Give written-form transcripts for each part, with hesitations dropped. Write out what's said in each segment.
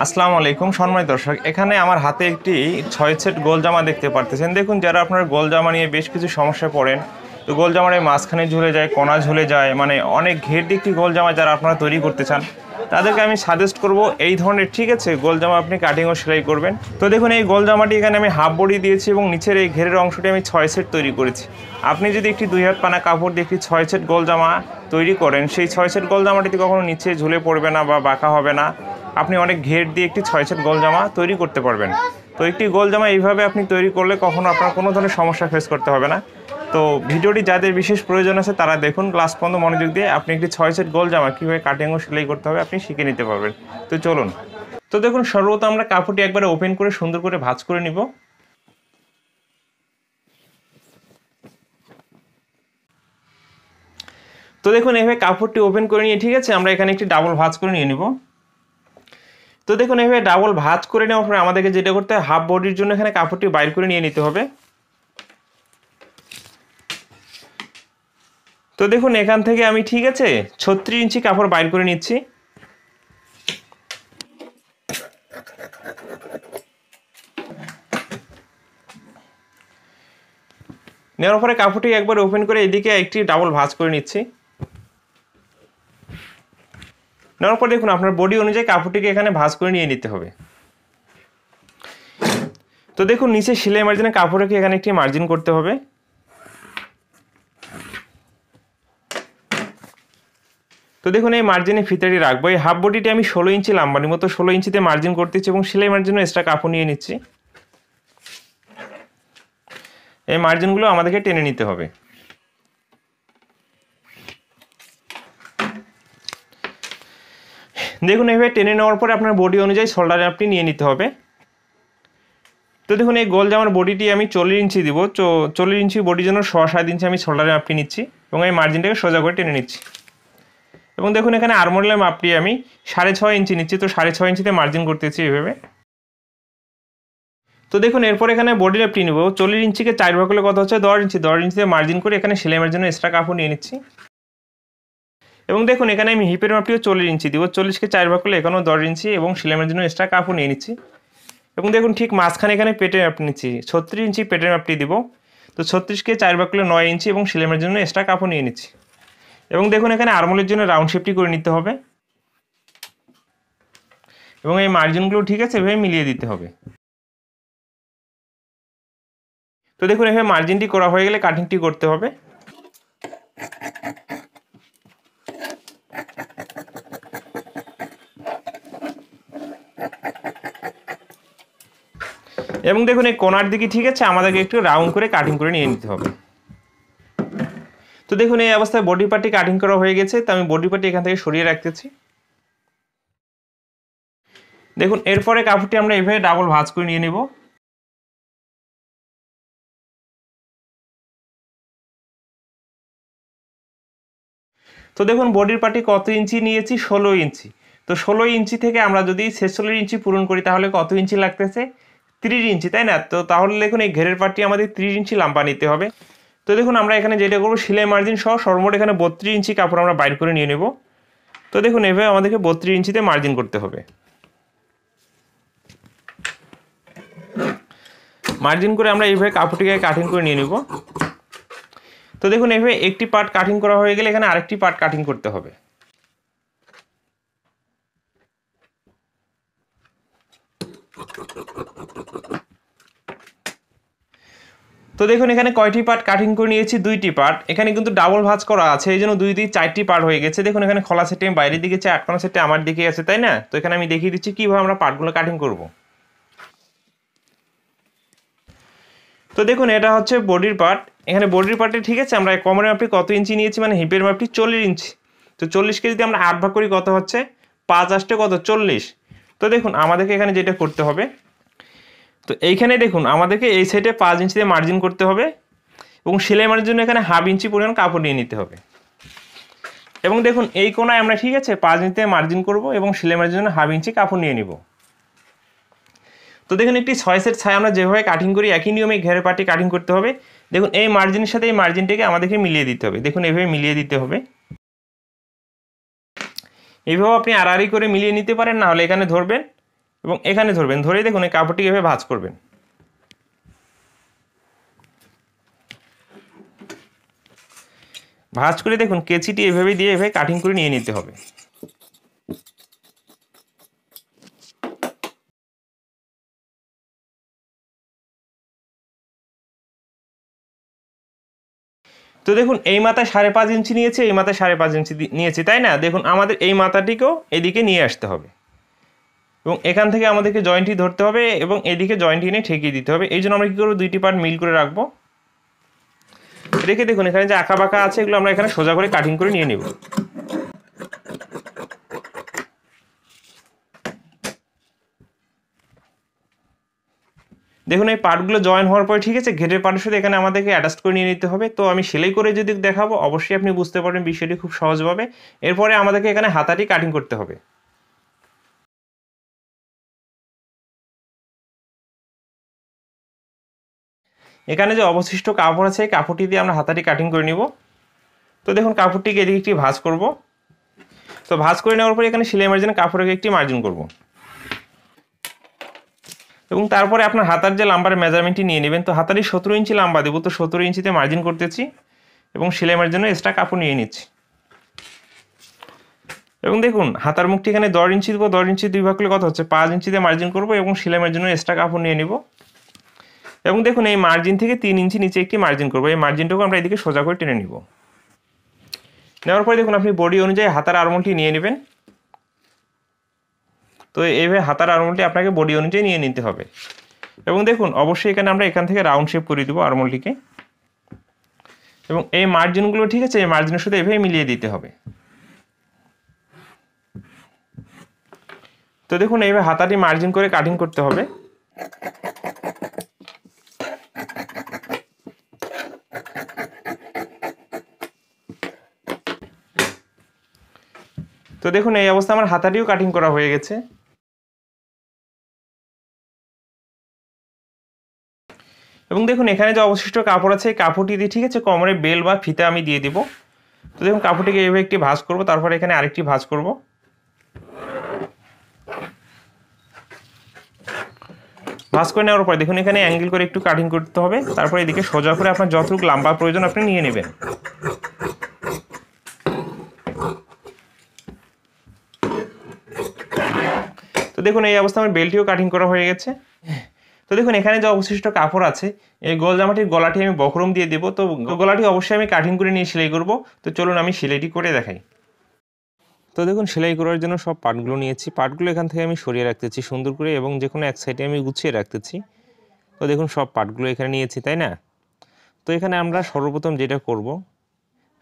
আসসালামু আলাইকুম সম্মানিত দর্শক, এখানে আমার হাতে একটি 6 সেট গোল জামা দেখতে পারতেছেন। দেখুন, যারা আপনারা গোল জামা নিয়ে বেশ কিছু সমস্যায় পড়েন, তো গোল জামার এই মাঝখানে ঝুলে যায়, কোনা ঝুলে যায়, মানে অনেক ঘের দিকটি গোল জামা যারা আপনারা তৈরি করতে চান, তাদেরকে আমি সাজেস্ট করব এই ধরনের, ঠিক আছে, গোল জামা আপনি কাটিং ও সেলাই করবেন। তো দেখুন, এই গোল জামাটি এখানে আমি হাফ বডি দিয়েছি এবং নিচের এই ঘেরের অংশটি আমি 6 সেট তৈরি করেছি। আপনি যদি একটি 2 হাত পানা কাপড় দিয়ে একটি 6 সেট গোল জামা তৈরি করেন, সেই 6 সেট গোল জামাটিতে কখনো নিচে ঝুলে পড়বে না বা বাঁকা হবে না। আপনি অনেক ঘের দিয়ে একটি 6 সেট গোল জামা তৈরি করতে পারবেন। তো একটি গোল জামা এইভাবে আপনি তৈরি করলে কখনো আপনার কোনো ধরনের সমস্যা ফেস করতে হবে না। তো ভিডিওটি যাদের বিশেষ প্রয়োজন আছে তারা দেখুন, ক্লাস পর্যন্ত মনোযোগ দিয়ে আপনি একটি 6 সেট গোল জামা কীভাবে কাটিং ও সেলাই করতে হবে আপনি শিখে নিতে পারবেন। তো চলুন। তো দেখুন, সর্বপ্রথম আমরা কাপড়টি একবারে ওপেন করে সুন্দর করে ভাঁজ করে নিব। তো দেখুন, এভাবে কাপড়টি ওপেন করে নিয়ে, ঠিক আছে, আমরা এখানে একটি ডাবল ভাঁজ করে নিয়ে নিব। তো দেখুন, এভাবে ডাবল ভাঁজ করে নেওয়ার পরে আমাদেরকে যেটা করতে হয়, হাফ বডির জন্য এখানে কাপড়টি বাইর করে নিয়ে নিতে হবে। তো দেখুন, এখান থেকে আমি, ঠিক আছে, 36 ইঞ্চি কাপড় বাইর করে নিচ্ছি। নেওয়ার পরে কাপড়টি একবার ওপেন করে এদিকে একটি ডাবল ভাঁজ করে নিচ্ছি। নেওয়ার পর দেখুন, আপনার বডি অনুযায়ী কাপড়টিকে এখানে ভাঁজ করে নিয়ে নিতে হবে। তো দেখুন, নিচে সেলাই মার্জিনে কাপড়কে এখানে একটি মার্জিন করতে হবে। তো দেখুন, এই মার্জিনে ফিতাটি রাখবো। এই হাফ বডিটি আমি 16 ইঞ্চি লাম্বানির মতো 16 ইঞ্চিতে মার্জিন করতেছি এবং সেলাই মার্জিনও এক্সট্রা কাপড় নিয়ে নিচ্ছি। এই মার্জিনগুলো আমাদেরকে টেনে নিতে হবে। দেখুন, এভাবে টেনে নেওয়ার পরে আপনার বডি অনুযায়ী শোল্ডারে আপনি নিয়ে নিতে হবে। তো দেখুন, এই গোল জামার বডিটি আমি 40 ইঞ্চি দিব। 40 ইঞ্চি বডির জন্য 7.5 ইঞ্চি আমি শোল্ডারে মাপটি নিচ্ছি এবং এই মার্জিনটাকে সোজা করে টেনে নিচ্ছি। এবং দেখুন, এখানে আর্মহোলের মাপটি আমি 6.5 ইঞ্চি নিচ্ছি। তো 6.5 ইঞ্চিতে মার্জিন করতেছি এভাবে। তো দেখুন, এরপর এখানে বডি মাপটি নেব। 40 ইঞ্চিকে 4 ভাগ করলে কত হচ্ছে? 10 ইঞ্চি। 10 ইঞ্চিতে মার্জিন করে এখানে সেলাইয়ের জন্য এক্সট্রা কাপড় নিয়ে নিচ্ছি। এবং দেখুন, এখানে আমি হিপের মাপটিও 40 ইঞ্চি দিব। 40কে 4 ভাগ করলে এখানেও 10 ইঞ্চি এবং সেলাইয়ের জন্য এক্সট্রা কাপড় নিয়ে নিচ্ছি। এবং দেখুন, ঠিক মাঝখানে এখানে পেটের মাপ নিচ্ছি। 36 ইঞ্চি পেটের মাপটি দিব। তো 36কে 4 ভাগ করলে 9 ইঞ্চি এবং সেলাইয়ের জন্য এক্সট্রা কাপড় নিয়ে নিচ্ছি। এবং দেখুন, এখানে আর্মহোলের জন্য রাউন্ড শেপটি করে নিতে হবে এবং এই মার্জিনগুলো, ঠিক আছে, এভাবে মিলিয়ে দিতে হবে। তো দেখুন, এভাবে মার্জিনটি করা হয়ে গেলে কাটিংটি করতে হবে। এবং দেখুন, এই কোণার দিকে, ঠিক আছে, আমাদেরকে একটু রাউন্ড করে কাটিং করে নিয়ে নিতে হবে। তো দেখুন, এই অবস্থায় বডি পার্টটি কাটিং করা হয়ে গেছে। তো আমি বডি পার্টটি এখান থেকে সরিয়ে রাখতেছি। দেখুন, এরপরে কাপড়টি আমরা এভাবে ডাবল ভাঁজ করে নিয়ে নেব। তো দেখুন, বডির পার্টি কত ইঞ্চি নিয়েছি? 16 ইঞ্চি। তো 16 ইঞ্চি থেকে আমরা যদি 46 ইঞ্চি পূরণ করি তাহলে কত ইঞ্চি লাগতেছে? 30 ইঞ্চি, তাই না? তো তাহলে দেখুন, এই ঘেরের পার্টি আমাদের 30 ইঞ্চি লম্বা নিতে হবে। তো দেখুন, আমরা এখানে যেটা করবো, সেলাই মার্জিন সহ সর্বমোট এখানে 32 ইঞ্চি কাপড় আমরা বাইর করে নিয়ে নেব। তো দেখুন, এভাবে আমাদেরকে 32 ইঞ্চিতে মার্জিন করতে হবে। মার্জিন করে আমরা এইভাবে কাপড়টিকে কাটিং করে নিয়ে নেব। তো দেখুন, এভাবে একটি পার্ট কাটিং করা হয়ে গেলে এখানে আরেকটি পার্ট কাটিং করতে হবে। তো দেখুন, এখানে কয়টি পার্ট কাটিং করে নিয়েছি? 2টি পার্ট। এখানে কিন্তু ডাবল ভাঁজ করা আছে, এই জন্য 2 দিয়ে 4টি পার্ট হয়ে গেছে। দেখুন, এখানে খোলা সেটে আমি বাইরের দিকে চাই, আটকানো সেটে আমার দিকে আছে, তাই না? তো এখানে আমি দেখিয়ে দিচ্ছি কীভাবে আমরা পার্টগুলো কাটিং করব। তো দেখুন, এটা হচ্ছে বডির পার্ট। এখানে বডির পার্টে, ঠিক আছে, আমরা কোমরের মাপটি কত ইঞ্চি নিয়েছি, মানে হিপের মাপটি 40 ইঞ্চি। তো 40কে যদি আমরা 8 ভাগ করি কত হচ্ছে? 5 আসতে কত? 40। তো দেখুন, আমাদেরকে এখানে যেটা করতে হবে, তো এইখানে দেখুন, আমাদেরকে এই সাইডে 5 ইঞ্চিতে মার্জিন করতে হবে এবং সেলাই মারার জন্য এখানে হাফ ইঞ্চি পরিমাণ কাপড় নিয়ে নিতে হবে। এবং দেখুন, এই কোণায় আমরা, ঠিক আছে, 5 ইঞ্চিতে মার্জিন করব এবং সেলাই মারার জন্য হাফ ইঞ্চি কাপড় নিয়ে নিব। তো দেখুন, একটি 6 সেট ছাই আমরা যেভাবে কাটিং করি একই নিয়মে ঘেরের পার্টি কাটিং করতে হবে। দেখুন, এই মার্জিনের সাথে এই মার্জিনটাকে আমাদেরকে মিলিয়ে দিতে হবে। দেখুন, এভাবে মিলিয়ে দিতে হবে। এইভাবে আপনি আড়াআড়ি করে মিলিয়ে নিতে পারেন, না হলে এখানে ধরবেন এবং এখানে ধরবেন, ধরেই দেখুন এই কাপড়টিকে এভাবে ভাঁজ করবেন। ভাঁজ করে দেখুন কেচিটি এভাবে দিয়ে এভাবে কাটিং করে নিয়ে নিতে হবে। তো দেখুন এই মাথায় 5.5 ইঞ্চি নিয়েছে, এই মাথায় 5.5 ইঞ্চি নিয়েছি, তাই না? দেখুন আমাদের এই মাথাটিকেও এদিকে নিয়ে আসতে হবে এবং এখান থেকে আমাদেরকে জয়েন্টটি ধরতে হবে এবং এদিকে জয়েন্টটি নিয়ে ঠেকিয়ে দিতে হবে। এই জন্য আমরা কী করবো, দুইটি পার্ট মিল করে রাখবো। রেখে দেখুন এখানে যে আঁকা বাঁকা আছে এগুলো আমরা এখানে সোজা করে কাটিং করে নিয়ে নেব। দেখুন এই পার্টগুলো জয়েন হওয়ার পরে ঠিক আছে, ঘেরের পার্টের সাথে এখানে আমাদেরকে অ্যাডজাস্ট করে নিয়ে নিতে হবে। তো আমি সেলাই করে যদি দেখাবো অবশ্যই আপনি বুঝতে পারবেন বিষয়টি খুব সহজভাবে। এরপরে আমাদেরকে এখানে হাতাটি কাটিং করতে হবে। এখানে যে অবশিষ্ট কাপড় আছে এই কাপড়টি দিয়ে আমরা হাতাটি কাটিং করে নিব। তো দেখুন কাপড়টিকে এদিকে একটি ভাঁজ করব। তো ভাঁজ করে নেওয়ার পরে এখানে সেলাই মার্জিনে কাপড়কে একটি মার্জিন করব এবং তারপরে আপনার হাতার যে লাম্বার মেজারমেন্টটি নিয়ে নেবেন। তো হাতারই 17 ইঞ্চি লাম্বা দেবো, তো 17 ইঞ্চিতে মার্জিন করতেছি এবং সেলাই মার্জিন জন্য এক্সট্রা কাপড় নিয়ে নিচ্ছি। এবং দেখুন হাতার মুখটি এখানে 10 ইঞ্চি দেবো, 10 ইঞ্চি 2 ভাগ করলে কত হচ্ছে 5 ইঞ্চিতে মার্জিন করব এবং সেলাই মার্জিন জন্য এক্সট্রা কাপড় নিয়ে নিব। এবং দেখুন এই মার্জিন থেকে 3 ইঞ্চি নিচে একটি মার্জিন করবো, এই মার্জিনটাকে আমরা এদিকে সোজা করে টেনে নিব। নেওয়ার পরে দেখুন আপনি বডি অনুযায়ী হাতার আরমোলটি নিয়ে নেবেন। তো এইভাবে হাতার আরমোলটি আপনাকে বডি অনুযায়ী নিয়ে নিতে হবে। এবং দেখুন অবশ্যই এখানে আমরা এখান থেকে রাউন্ড শেপ করে দেবো আরমোলটিকে এবং এই মার্জিনগুলো ঠিক আছে এই মার্জিনের সাথে এভাবে মিলিয়ে দিতে হবে। তো দেখুন এইভাবে হাতাটি মার্জিন করে কাটিং করতে হবে। তো দেখুন এই অবস্থা আমার হাতাটিও কাটিং করা হয়ে গেছে। এবং দেখুন এখানে যে অবশিষ্ট কাপড় আছে এই কাপড়টি দিয়ে ঠিক আছে কোমরে বেল বা ফিতা আমি দিয়ে দিব। তো দেখুন কাপড়টিকে এইভাবে একটি ভাঁজ করব, তারপরে এখানে আরেকটি ভাঁজ করব। ভাঁজ করে নেওয়ার পরে দেখুন এখানে অ্যাঙ্গেল করে একটু কাটিং করতে হবে। তারপরে এদিকে সোজা করে আপনার যতটুকু লম্বা প্রয়োজন আপনি নিয়ে নেবেন। তো দেখুন এই অবস্থা আমার বেল্টটিও কাটিং করা হয়ে গেছে। তো দেখুন এখানে যে অবশিষ্ট কাপড় আছে এই গোল জামাটির গলাটি আমি বক্রম দিয়ে দেবো। তো গলাটি অবশ্যই আমি কাটিং করে নিয়ে সেলাই করব। তো চলুন আমি সেলাইটি করে দেখাই। তো দেখুন সেলাই করার জন্য সব পার্টগুলো নিয়েছি, পার্টগুলো এখান থেকে আমি সরিয়ে রাখতেছি সুন্দর করে এবং যে কোনো এক সাইডে আমি গুছিয়ে রাখতেছি। তো দেখুন সব পার্টগুলো এখানে নিয়েছি, তাই না? তো এখানে আমরা সর্বপ্রথম যেটা করব,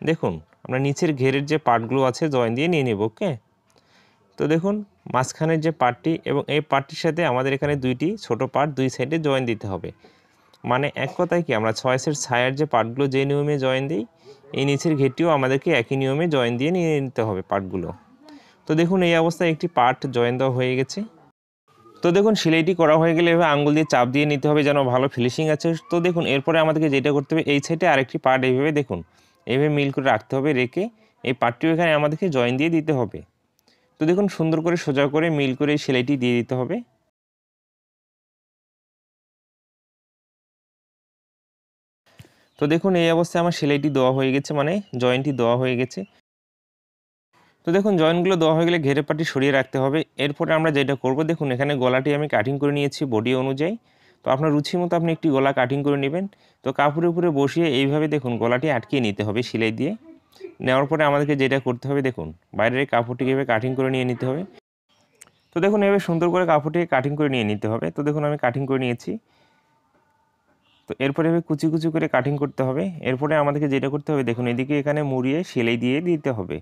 দেখুন আমরা নিচের ঘেরের যে পার্টগুলো আছে জয়েন দিয়ে নিয়ে নেব। ওকে, তো দেখুন মাঝখানের যে পার্টটি এবং এই পার্টটির সাথে আমাদের এখানে দুইটি ছোট পার্ট দুই সাইডে জয়েন দিতে হবে। মানে এক কথায় কি আমরা 6 সেট ছায়ার যে পার্টগুলো যে নিয়মে জয়েন দিই এই নিচের ঘেরটিও আমাদেরকে একই নিয়মে জয়েন দিয়ে নিয়ে নিতে হবে পার্টগুলো। তো দেখুন এই অবস্থায় একটি পার্ট জয়েন দেওয়া হয়ে গেছে। তো দেখুন সেলাইটি করা হয়ে গেলে এভাবে আঙ্গুল দিয়ে চাপ দিয়ে নিতে হবে যেন ভালো ফিনিশিং আছে। তো দেখুন এরপরে আমাদেরকে যেটা করতে হবে এই সাইডে আরেকটি পার্ট এইভাবে দেখুন এইভাবে মিল করে রাখতে হবে, রেখে এই পার্টটিও এখানে আমাদেরকে জয়েন দিয়ে দিতে হবে। তো দেখুন সুন্দর করে সোজা করে মিল করে এই সেলাইটি দিয়ে দিতে হবে। তো দেখুন এই অবস্থায় আমার সেলাইটি দেওয়া হয়ে গেছে, মানে জয়েন্টটি দেওয়া হয়ে গেছে। তো দেখুন জয়েন্টগুলো দেওয়া হয়ে গেলে ঘেরের পাটি সরিয়ে রাখতে হবে। এরপরে আমরা যেটা করব, দেখুন এখানে গলাটি আমি কাটিং করে নিয়েছি বডি অনুযায়ী। তো আপনার রুচি মতো আপনি একটি গলা কাটিং করে নেবেন। তো কাপড়ের উপরে বসিয়ে এইভাবে দেখুন গলাটি আটকিয়ে নিতে হবে সেলাই দিয়ে। নেওয়ার পরে আমাদেরকে যেটা করতে হবে, দেখুন বাইরের কাপড়টিকে এভাবে কাটিং করে নিয়ে নিতে হবে। তো দেখুন এভাবে সুন্দর করে কাপড়টিকে কাটিং করে নিয়ে নিতে হবে। তো দেখুন আমি কাটিং করে নিয়েছি। তো এরপরে এভাবে কুচি কুচি করে কাটিং করতে হবে। এরপরে আমাদেরকে যেটা করতে হবে, দেখুন এদিকে এখানে মুড়িয়ে সেলাই দিয়ে দিতে হবে।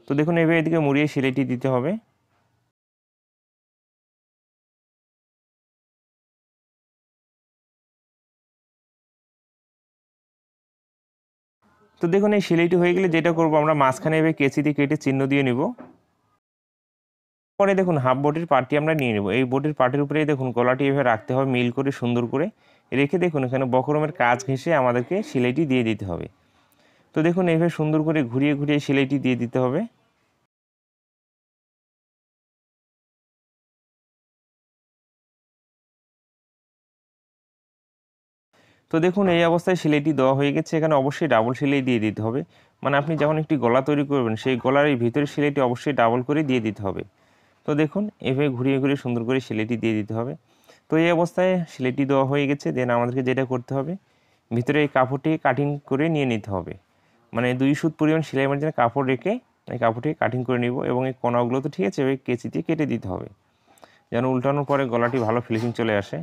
তো দেখুন এভাবে এদিকে মুড়িয়ে সেলাইটি দিতে হবে। তো দেখুন এই সেলাইটি হয়ে গেলে যেটা করব, আমরা মাঝখানে এভাবে কেচি দিয়ে কেটে চিহ্ন দিয়ে নিব। পরে দেখুন হাফ বডির পার্টটি আমরা নিয়ে নেব। এই বডির পার্টের উপরেই দেখুন গলাটি এভাবে রাখতে হবে মিল করে সুন্দর করে রেখে দেখুন এখানে বক্রমের কাজ ঘেঁষে আমাদেরকে সেলাইটি দিয়ে দিতে হবে। তো দেখুন এইভাবে সুন্দর করে ঘুরিয়ে ঘুরিয়ে সেলাইটি দিয়ে দিতে হবে। তো দেখুন এই অবস্থায় সেলাইটি দেওয়া হয়ে গেছে। এখানে অবশ্যই ডাবল সেলাই দিয়ে দিতে হবে। মানে আপনি যখন একটি গলা তৈরি করবেন সেই গলার এই ভিতরের সেলাইটি অবশ্যই ডাবল করে দিয়ে দিতে হবে। তো দেখুন এভাবে ঘুরিয়ে ঘুরিয়ে সুন্দর করে সেলাইটি দিয়ে দিতে হবে। তো এই অবস্থায় সেলাইটি দেওয়া হয়ে গেছে। দেন আমাদেরকে যেটা করতে হবে, ভিতরে এই কাপড়টি কাটিং করে নিয়ে নিতে হবে। মানে 2 সুত পরিমাণ সেলাই মার্জিনে কাপড় রেখে এই কাপড়টি কাটিং করে নিব এবং এই কোনাগুলো তো ঠিক আছে ওই কেচি দিয়ে কেটে দিতে হবে, যেন উল্টানোর পরে গলাটি ভালো ফিনিশিং চলে আসে।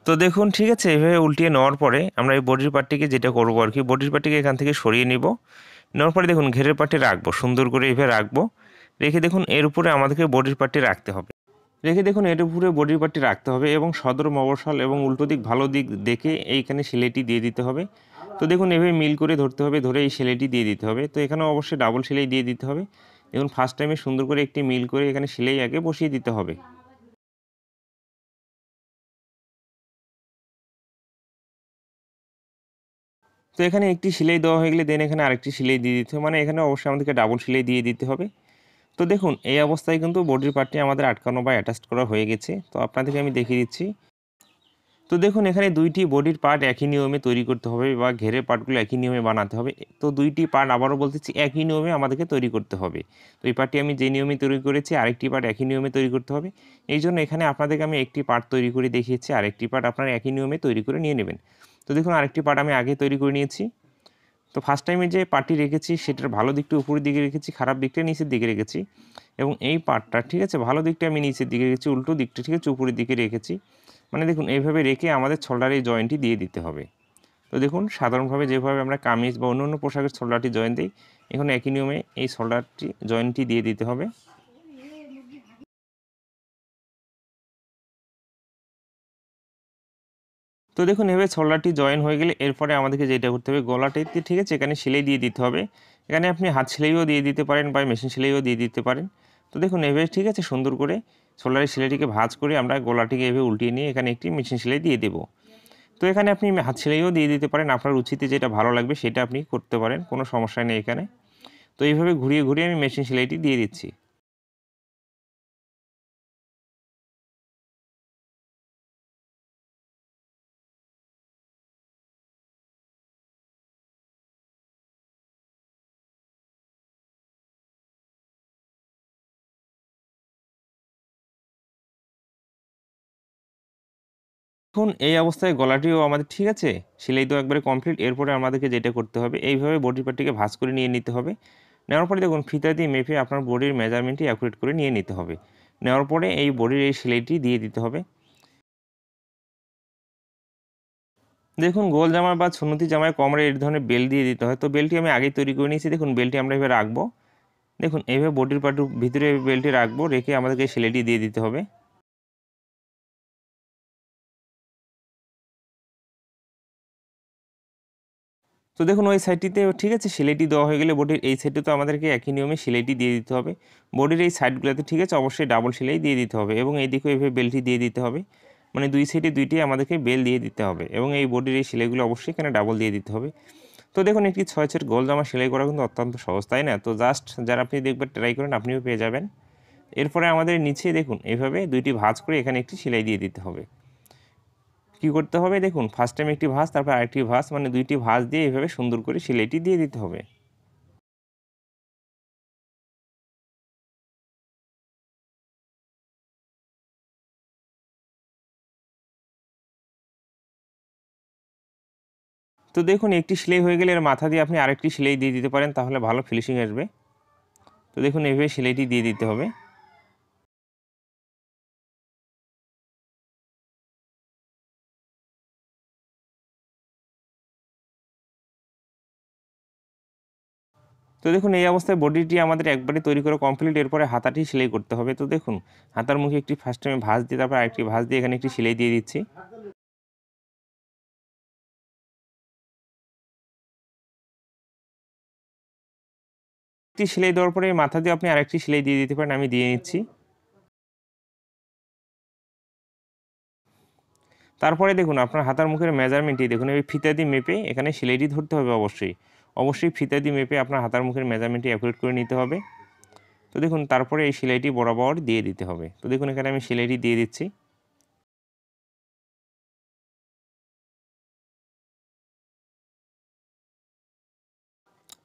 তো দেখুন ঠিক আছে, এভাবে উল্টিয়ে নেওয়ার পরে আমরা এই বডির পার্টটিকে যেটা করবো আর কি, বডির পার্টটিকে এখান থেকে সরিয়ে নিব। নেওয়ার পরে দেখুন ঘেরের পার্টটি রাখবো, সুন্দর করে এইভাবে রাখবো। রেখে দেখুন এর উপরে আমাদেরকে বডির পার্টটি রাখতে হবে। রেখে দেখুন এর উপরে বডির পার্টটি রাখতে হবে এবং সদর মবসল এবং উল্টো দিক ভালো দিক দেখে এইখানে সেলাইটি দিয়ে দিতে হবে। তো দেখুন এভাবে মিল করে ধরতে হবে, ধরে এই সেলাইটি দিয়ে দিতে হবে। তো এখানেও অবশ্যই ডাবল সেলাই দিয়ে দিতে হবে। দেখুন ফার্স্ট টাইমে সুন্দর করে একটি মিল করে এখানে সেলাই আগে বসিয়ে দিতে হবে। তো এখানে একটি সেলাই দেওয়া হয়ে গেলে দেন এখানে আরেকটি সেলাই দিয়ে দিতে হবে, মানে এখানে অবশ্যই আমাদেরকে ডাবল সেলাই দিয়ে দিতে হবে। তো দেখুন এই অবস্থায় কিন্তু বডির পার্টটি আমাদের আটকানো বা অ্যাটাচ করা হয়ে গেছে। তো আপনাদেরকে আমি দেখিয়ে দিচ্ছি। তো দেখুন এখানে 2টি বডির পার্ট একই নিয়মে তৈরি করতে হবে বা ঘেরের পার্টগুলো একই নিয়মে বানাতে হবে। তো 2টি পার্ট আবারও বলতেছি একই নিয়মে আমাদেরকে তৈরি করতে হবে। তো এই পার্টটি আমি যে নিয়মে তৈরি করেছি আরেকটি পার্ট একই নিয়মে তৈরি করতে হবে। এইজন্য এখানে আপনাদেরকে আমি একটি পার্ট তৈরি করে দেখিয়েছি, আরেকটি পার্ট আপনারা একই নিয়মে তৈরি করে নিয়ে নেবেন। তো দেখুন আরেকটি পার্ট আমি আগে তৈরি করে নিয়েছি। তো ফার্স্ট টাইমে যে পার্টটি রেখেছি সেটার ভালো দিকটা উপরের দিকে রেখেছি, খারাপ দিকটা নিচের দিকে রেখেছি। এবং এই পার্টটা ঠিক আছে ভালো দিকটা আমি নিচের দিকে রেখেছি, উল্টো দিকটা ঠিক আছে উপরের দিকে রেখেছি। মানে দেখুন এইভাবে রেখে আমাদের শোল্ডারে এই জয়েন্টটি দিয়ে দিতে হবে। তো দেখুন সাধারণভাবে যেভাবে আমরা কামিজ বা অন্য পোশাকের শোল্ডারটি জয়েন দিই, এখন একই নিয়মে এই শোল্ডারটি জয়েন্টটি দিয়ে দিতে হবে। তো দেখুন এভাবে শোল্ডারটি জয়েন হয়ে গেলে এরপরে আমাদেরকে যেটা করতে হবে, গলাটিতে ঠিক আছে এখানে সেলাই দিয়ে দিতে হবে। এখানে আপনি হাত সেলাইও দিয়ে দিতে পারেন বা মেশিন সেলাইও দিয়ে দিতে পারেন। তো দেখুন এভাবে ঠিক আছে সুন্দর করে শোল্ডারের সেলাইটিকে ভাঁজ করে আমরা গলাটিকে এভাবে উল্টিয়ে নিয়ে এখানে একটি মেশিন সেলাই দিয়ে দেবো। তো এখানে আপনি হাত সেলাইও দিয়ে দিতে পারেন, আপনার রুচিতে যেটা ভালো লাগবে সেটা আপনি করতে পারেন, কোনো সমস্যা নেই এখানে। তো এইভাবে ঘুরিয়ে ঘুরিয়ে আমি মেশিন সেলাইটি দিয়ে দিচ্ছি। এখন এই অবস্থায় গলাটিও আমাদের ঠিক আছে সেলাই তো একবারে কমপ্লিট। এরপরে আমাদেরকে যেটা করতে হবে এইভাবে বডি পার্টটিকে ভাঁজ করে নিয়ে নিতে হবে। নেওয়ার পরে দেখুন ফিতা দিয়ে মেপে আপনার বডির মেজারমেন্টটি অ্যাকুরেট করে নিয়ে নিতে হবে। নেওয়ার পরে এই বডির এই সেলাইটি দিয়ে দিতে হবে। দেখুন গোল জামা বা সুন্নতি জামায় কোমরে এই ধরনের বেল্ট দিয়ে দিতে হয়। তো বেল্টটি আমি আগেই তৈরি করে নিয়েছি। দেখুন বেল্টটি আমরা এভাবে রাখবো। দেখুন এইভাবে বডির পার্টের ভিতরে বেল্টটি রাখবো, রেখে আমাদেরকে সেলাইটি দিয়ে দিতে হবে। তো দেখুন ওই সাইডটিতে ঠিক আছে সেলাইটি দেওয়া হয়ে গেলে বডির এই সাইডে তো আমাদেরকে একই নিয়মে সেলাইটি দিয়ে দিতে হবে। বডির এই সাইডগুলোতে ঠিক আছে অবশ্যই ডাবল সেলাই দিয়ে দিতে হবে এবং এইদিকেও এভাবে বেল্টটি দিয়ে দিতে হবে। মানে 2 সাইডে 2টি আমাদেরকে বেল দিয়ে দিতে হবে এবং এই বডির এই সেলাইগুলো অবশ্যই এখানে ডাবল দিয়ে দিতে হবে। তো দেখুন একটি 6 সেট গোল জামা সেলাই করা কিন্তু অত্যন্ত সহজ, তাই না? তো জাস্ট যারা আপনি দেখবেন ট্রাই করেন আপনিও পেয়ে যাবেন। এরপরে আমাদের নিচে দেখুন এভাবে 2টি ভাঁজ করে এখানে একটি সেলাই দিয়ে দিতে হবে। কি করতে হবে দেখুন ফার্স্ট টাইম একটি ভাঁজ, তারপর আরেকটি ভাঁজ, মানে 2টি ভাঁজ দিয়ে এভাবে সুন্দর করে সেলাইটি দিয়ে দিতে হবে। তো দেখুন একটি সেলাই হয়ে গেলে এর মাথা দিয়ে আপনি আরেকটি সেলাই দিয়ে দিতে পারেন, তাহলে ভালো ফিনিশিং আসবে। তো দেখুন এভাবে সেলাইটি দিয়ে দিতে হবে। তো দেখুন এই অবস্থায় বডিটি আমাদের একবারে তৈরি করা কমপ্লিট। এরপরে হাতাটি সেলাই করতে হবে। তো দেখুন হাতার মুখে একটি ফার্স্ট টাইমে ভাঁজ দিয়ে তারপর আরেকটি ভাঁজ দিয়ে এখানে একটি সেলাই দিয়ে দিচ্ছি। একটি সেলাই দেওয়ার পরে মাথা দিয়ে আপনি আরেকটি সেলাই দিয়ে দিতে পারেন, আমি দিয়ে নিচ্ছি। তারপরে দেখুন আপনার হাতার মুখের মেজারমেন্টটি দেখুন এই ফিতা দিয়ে মেপে এখানে সেলাইটি ধরতে হবে অবশ্যই। অবশ্যই ফিতা দিয়ে মেপে আপনার হাতার মুখের মেজারমেন্টটি অ্যাকুরেট করে নিতে হবে। তো দেখুন তারপরে এই সেলাইটি বরাবর দিয়ে দিতে হবে। তো দেখুন এখানে আমি সেলাইটি দিয়ে দিচ্ছি।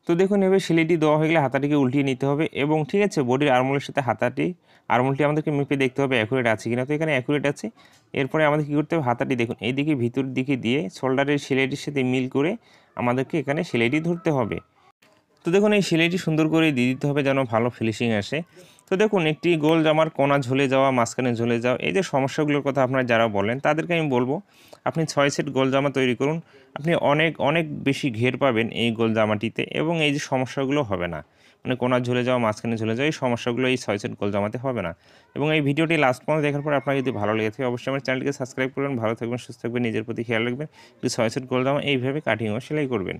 তো দেখুন এভাবে সেলাইটি দেওয়া হয়ে গেলে হাতাটিকে উল্টিয়ে নিতে হবে এবং ঠিক আছে বডির আর্মহোলের সাথে আর্মহোলটি আমাদেরকে মেপে দেখতে হবে অ্যাকুরেট আছে কিনা। তো এখানে অ্যাকুরেট আছে। এরপরে আমাদের কী করতে হবে, হাতাটি দেখুন এইদিকে ভিতর দিকে দিয়ে শোল্ডারের সেলাইটির সাথে মিল করে আমাদেরকে এখানে সেলাইটি ধরতে হবে। তো দেখুন এই সেলাইটি সুন্দর করে দিয়ে দিতে হবে যেন ভালো ফিনিশিং আসে। তো দেখুন একটি গোল জামার কোনা ঝুলে যাওয়া, মাঝখানে ঝুলে যাওয়া, এই যে সমস্যাগুলোর কথা আপনারা যারা বলেন তাদেরকে আমি বলবো আপনি 6 সেট গোল জামা তৈরি করুন। আপনি অনেক অনেক বেশি ঘের পাবেন এই গোল জামাটিতে এবং এই যে সমস্যাগুলো হবে না, মানে কোনা ঝুলে যাওয়া, মাঝখানে ঝুলে যাওয়া, এই সমস্যাগুলো এই 6 সেট গোল জামাতে হবে না। এবং এই ভিডিওটি লাস্ট পর্যন্ত দেখার পর আপনার যদি ভালো লেগে থাকে অবশ্যই আমার চ্যানেলটিকে সাবস্ক্রাইব করবেন। ভালো থাকবেন, সুস্থ থাকবেন, নিজের প্রতি খেয়াল রাখবেন। 6 সেট গোল জামা এইভাবে কাটিং ও সেলাই করবেন।